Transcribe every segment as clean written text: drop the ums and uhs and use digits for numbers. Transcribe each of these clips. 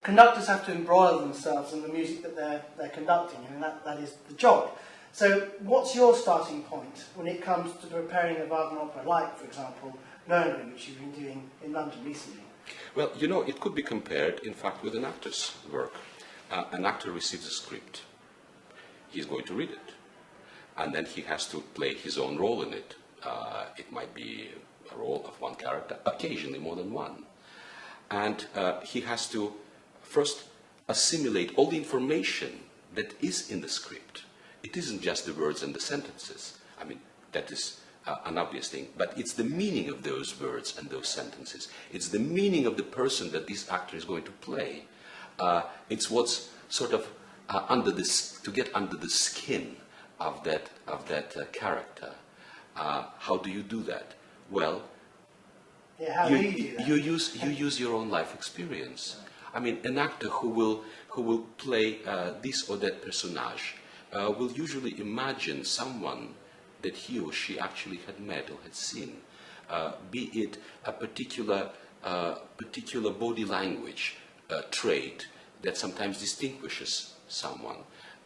conductors have to embroil themselves in the music that they're conducting, and that is the job. So what's your starting point when it comes to preparing a Wagner opera, like, for example, Lohengrin, which you've been doing in London recently? Well, you know, it could be compared, in fact, with an actor's work. An actor receives a script. He's going to read it. And then he has to play his own role in it. It might be a role of one character, occasionally more than one. And he has to first assimilate all the information that is in the script. It isn't just the words and the sentences. I mean, that is an obvious thing. But it's the meaning of those words and those sentences. It's the meaning of the person that this actor is going to play. It's what's sort of to get under the skin of that character. How do you do that? Well, you use your own life experience. I mean, an actor who will play this or that personage will usually imagine someone that he or she actually had met or had seen, be it a particular body language trait that sometimes distinguishes someone,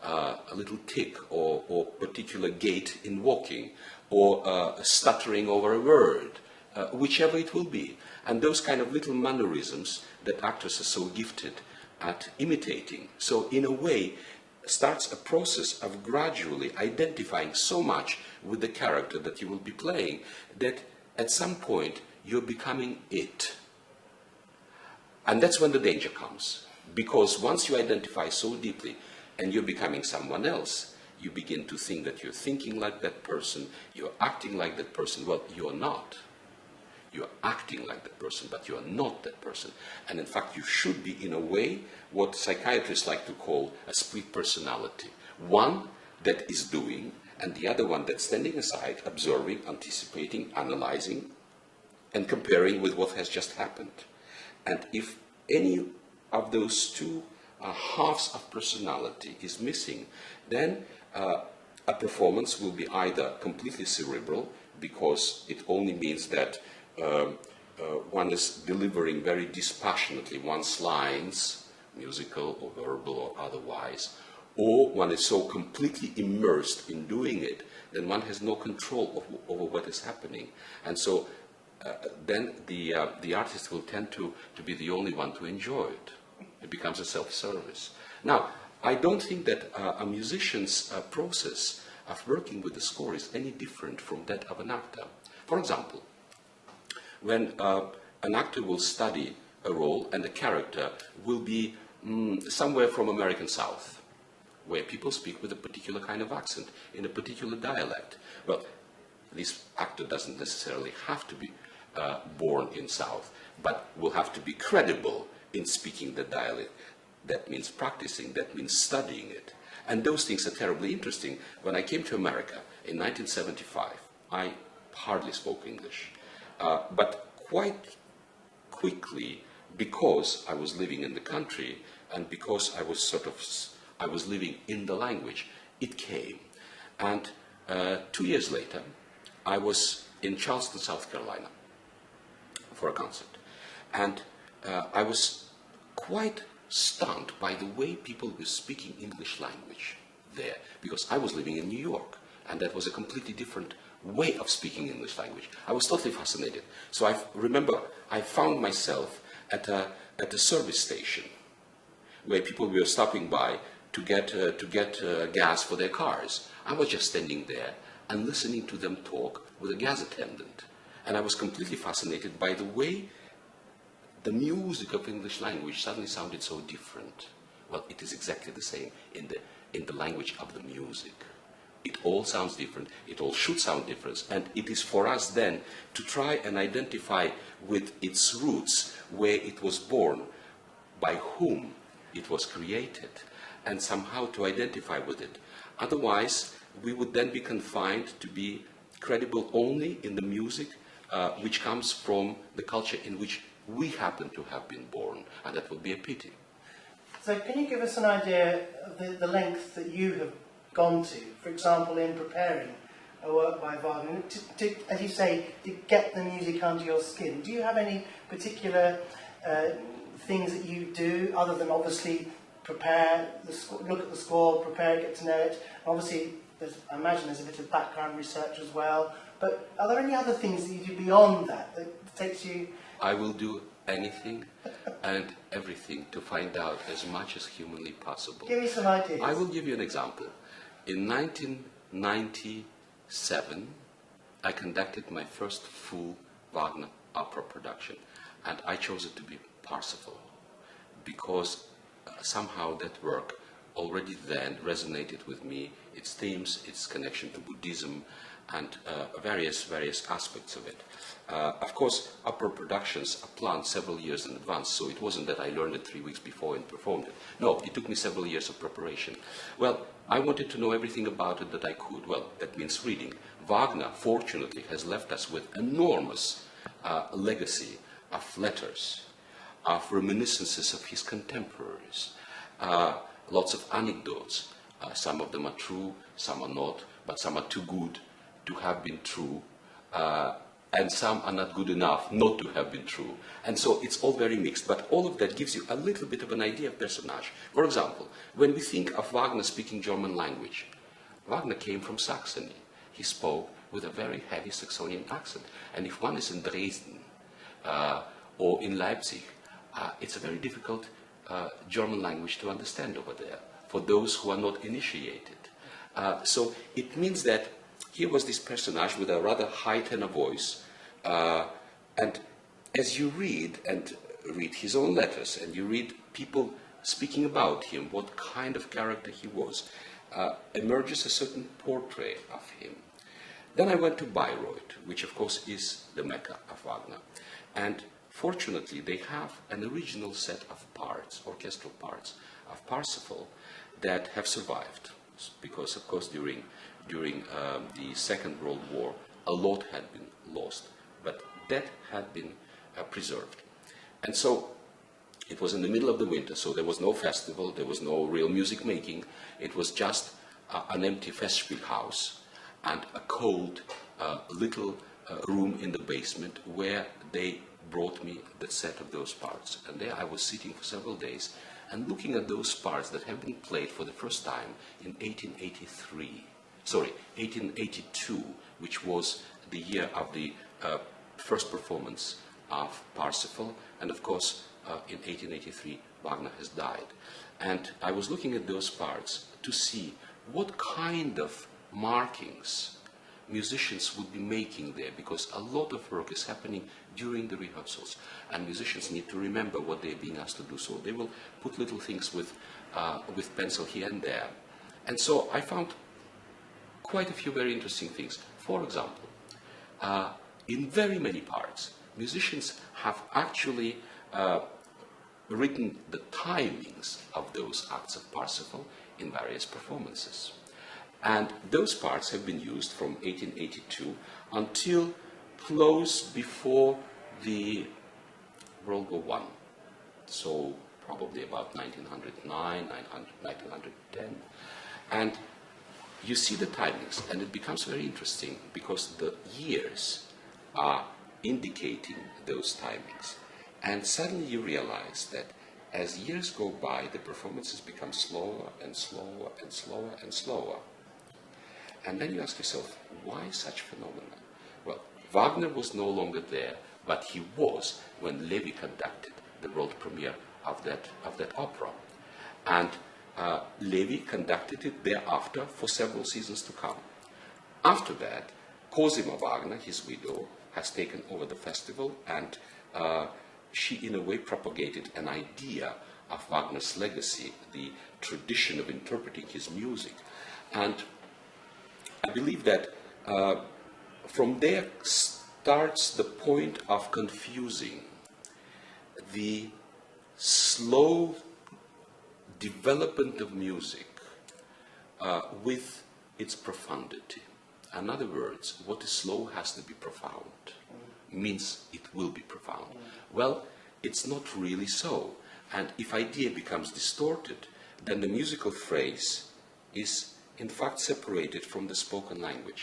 a little tick or particular gait in walking, or stuttering over a word, whichever it will be. And those kind of little mannerisms that actors are so gifted at imitating. So in a way, starts a process of gradually identifying so much with the character that you will be playing that at some point you're becoming it. And that's when the danger comes. Because once you identify so deeply and you're becoming someone else, you begin to think that you're thinking like that person, you're acting like that person. Well, you're not. You're acting like that person, but you are not that person. And in fact, you should be, in a way, what psychiatrists like to call a split personality. One that is doing, and the other one that's standing aside, observing, anticipating, analyzing, and comparing with what has just happened. And if any of those two halves of personality is missing, then a performance will be either completely cerebral, because it only means that one is delivering very dispassionately one's lines, musical or verbal or otherwise, or one is so completely immersed in doing it that one has no control over what is happening. And so then the artist will tend to be the only one to enjoy it. It becomes a self-service. Now, I don't think that a musician's process of working with the score is any different from that of an actor. For example, when an actor will study a role and the character will be somewhere from American South, where people speak with a particular kind of accent, in a particular dialect. Well, this actor doesn't necessarily have to be born in South, but will have to be credible in speaking the dialect. That means practicing, that means studying it. And those things are terribly interesting. When I came to America in 1975, I hardly spoke English. But quite quickly, because I was living in the country and because I was living in the language, it came. And 2 years later, I was in Charleston, South Carolina for a concert. And I was quite stunned by the way people were speaking English language there, because I was living in New York, and that was a completely different way of speaking English language. I was totally fascinated. So I remember I found myself at a service station where people were stopping by to get gas for their cars. I was just standing there and listening to them talk with a gas attendant. And I was completely fascinated by the way the music of English language suddenly sounded so different. Well, it is exactly the same in the language of the music. It all sounds different, it all should sound different, and it is for us then to try and identify with its roots, where it was born, by whom it was created, and somehow to identify with it. Otherwise, we would then be confined to be credible only in the music which comes from the culture in which we happen to have been born, and that would be a pity. So can you give us an idea of the length that you have gone to, for example, in preparing a work by Wagner, to, as you say, to get the music under your skin? Do you have any particular things that you do, other than obviously prepare, look at the score, prepare it, get to know it? Obviously, I imagine there's a bit of background research as well. But are there any other things that you do beyond that that takes you... I will do anything and everything to find out as much as humanly possible. Give me some ideas. I will give you an example. In 1997, I conducted my first full Wagner opera production, and I chose it to be Parsifal, because somehow that work already then resonated with me, its themes, its connection to Buddhism, and various aspects of it. Of course, opera productions are planned several years in advance, so it wasn't that I learned it 3 weeks before and performed it. No, it took me several years of preparation. Well, I wanted to know everything about it that I could. Well, that means reading. Wagner, fortunately, has left us with enormous legacy of letters, of reminiscences of his contemporaries, lots of anecdotes. Some of them are true, some are not, but some are too good to have been true, and some are not good enough not to have been true. And so it's all very mixed, but all of that gives you a little bit of an idea of personage. For example, when we think of Wagner speaking German language, Wagner came from Saxony. He spoke with a very heavy Saxonian accent. And if one is in Dresden or in Leipzig, it's a very difficult German language to understand over there for those who are not initiated. So it means that here was this personage with a rather high tenor voice, and as you read his own letters, and you read people speaking about him, what kind of character he was, emerges a certain portrait of him. Then I went to Bayreuth, which of course is the Mecca of Wagner, and fortunately they have an original set of parts, orchestral parts of Parsifal, that have survived, because of course during the Second World War, a lot had been lost, but that had been preserved. And so it was in the middle of the winter, so there was no festival, there was no real music making. It was just an empty Festspielhaus and a cold little room in the basement where they brought me the set of those parts. And there I was sitting for several days and looking at those parts that have been played for the first time in 1882, which was the year of the first performance of Parsifal, and of course in 1883 Wagner has died. And I was looking at those parts to see what kind of markings musicians would be making there, because a lot of work is happening during the rehearsals, and musicians need to remember what they're being asked to do, so they will put little things with pencil here and there. And so I found quite a few very interesting things. For example, in very many parts, musicians have actually written the timings of those acts of Parsifal in various performances. And those parts have been used from 1882 until close before the World War I. So probably about 1909, 1910. And you see the timings, and it becomes very interesting because the years are indicating those timings. And suddenly you realize that as years go by, the performances become slower and slower and slower and slower. And then you ask yourself, why such phenomena? Well, Wagner was no longer there, but he was when Levy conducted the world premiere of that opera. And Levy conducted it thereafter for several seasons to come. After that, Cosima Wagner, his widow, has taken over the festival, and she in a way propagated an idea of Wagner's legacy, the tradition of interpreting his music. And I believe that from there starts the point of confusing the slow development of music with its profundity. In other words, what is slow has to be profound, means it will be profound. Well, it's not really so. And if idea becomes distorted, then the musical phrase is in fact separated from the spoken language.